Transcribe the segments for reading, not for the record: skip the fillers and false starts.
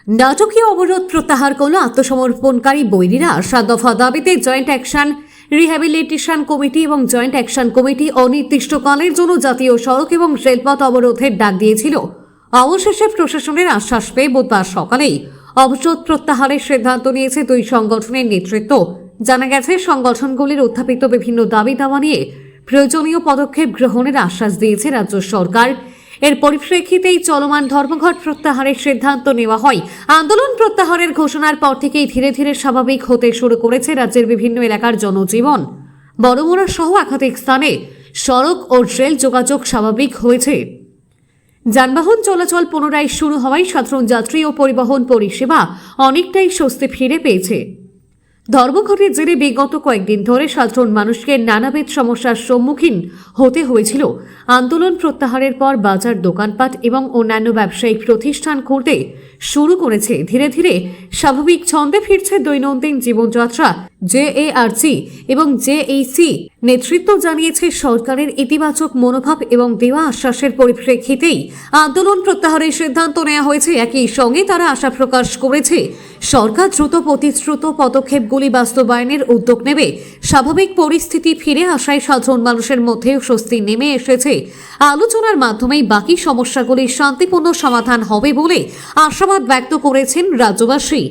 নাটকীয় অবরোধ প্রত্যাহার করল আত্মসমর্পণকারী বৈরীরা। 7 দফা দাবিতে জয়েন্ট অ্যাকশন রিহ্যাবিলিটেশন কমিটি এবং জয়েন্ট অ্যাকশন কমিটি অনির্দিষ্টকালের জন্য জাতীয় সড়ক এবং রেলপথ অবরোধের ডাক দিয়েছিল। অবশেষে প্রশাসনের আশ্বাস পেয়ে বুধবার সকালেই অবরোধ প্রত্যাহারের সিদ্ধান্ত নিয়েছে দুই সংগঠনের নেতৃত্ব। জানা গেছে, সংগঠনগুলির উত্থাপিত বিভিন্ন দাবি দাওয়া নিয়ে প্রয়োজনীয় পদক্ষেপ গ্রহণের আশ্বাস দিয়েছে রাজ্য সরকার। এর পরিপ্রেক্ষিতেই চলমান ধর্মঘট প্রত্যাহারের সিদ্ধান্ত নেওয়া হয়। আন্দোলন প্রত্যাহারের ঘোষণার পর থেকেই ধীরে ধীরে স্বাভাবিক হতে শুরু করেছে রাজ্যের বিভিন্ন এলাকার জনজীবন। বড়মুড়া সহ একাধিক স্থানে সড়ক ও রেল যোগাযোগ স্বাভাবিক হয়েছে। যানবাহন চলাচল পুনরায় শুরু হওয়ায় সাধারণ যাত্রী ও পরিবহন পরিষেবা অনেকটাই স্বস্তি ফিরে পেয়েছে। ধর্মঘটের জেরে বিগত কয়েকদিন ধরে সাধারণ মানুষকে নানাবিধ সমস্যার সম্মুখীন হতে হয়েছিল। আন্দোলন প্রত্যাহারের পর বাজার, দোকানপাট এবং অন্যান্য ব্যবসায়িক প্রতিষ্ঠান খুলতে শুরু করেছে। ধীরে ধীরে স্বাভাবিক ছন্দে ফিরছে দৈনন্দিন জীবনযাত্রা। জেএআরসি এবং জেএসি নেতৃত্ব জানিয়েছে, সরকারের ইতিবাচক মনোভাব এবং দেওয়া আশ্বাসের পরিপ্রেক্ষিতেই আন্দোলন প্রত্যাহারের সিদ্ধান্ত নেওয়া হয়েছে। একই সঙ্গে তারা আশা প্রকাশ করেছে, সরকার দ্রুত প্রতিশ্রুত পদক্ষেপগুলি বাস্তবায়নের উদ্যোগ নেবে। স্বাভাবিক পরিস্থিতি ফিরে আসায় সাধারণ মানুষের মধ্যেও স্বস্তি নেমে এসেছে। আলোচনার মাধ্যমেই বাকি সমস্যাগুলির শান্তিপূর্ণ সমাধান হবে বলে আশাবাদ ব্যক্ত করেছেন রাজ্যবাসী।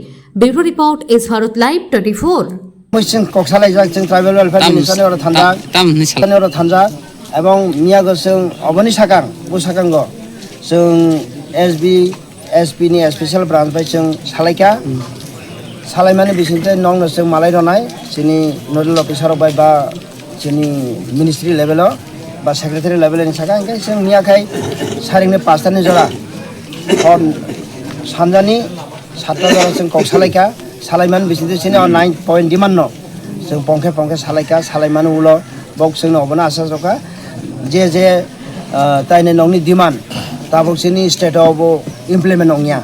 Bureau report, S Bharat live 24। मैसिन कक्सालाय जों ट्राइबेल वेलफेयर मिनिस्टारनि अर थानजा एवं मियागो जों अबनि साकां बुसाकांगो जों एसबी नि स्पेशल ब्रांच बाय जों सालायका सालायमानि बिसिनते नंनो जों मालाय रनाय जोंनि नोडल अफिसार बाय बा जोंनि मिनिस्ट्रि लेभेलाव बा सेक्रेटारि लेभेलनि साकां ओंखाय जों मियाखाय सारिंनो 5टानि जरा हर सानजानि 7टा जरा जों कक्सालायका सालायमान बिसिनते सिने 9 पॉइंट डिमान्ड जों पंखे सालायका सालायमान उलो बक जोंनो अबना आसा जका जे ताइने नंनि डिमान्ड ताबक सिनि स्टेटआव इमप्लिमेन्ट नंगिया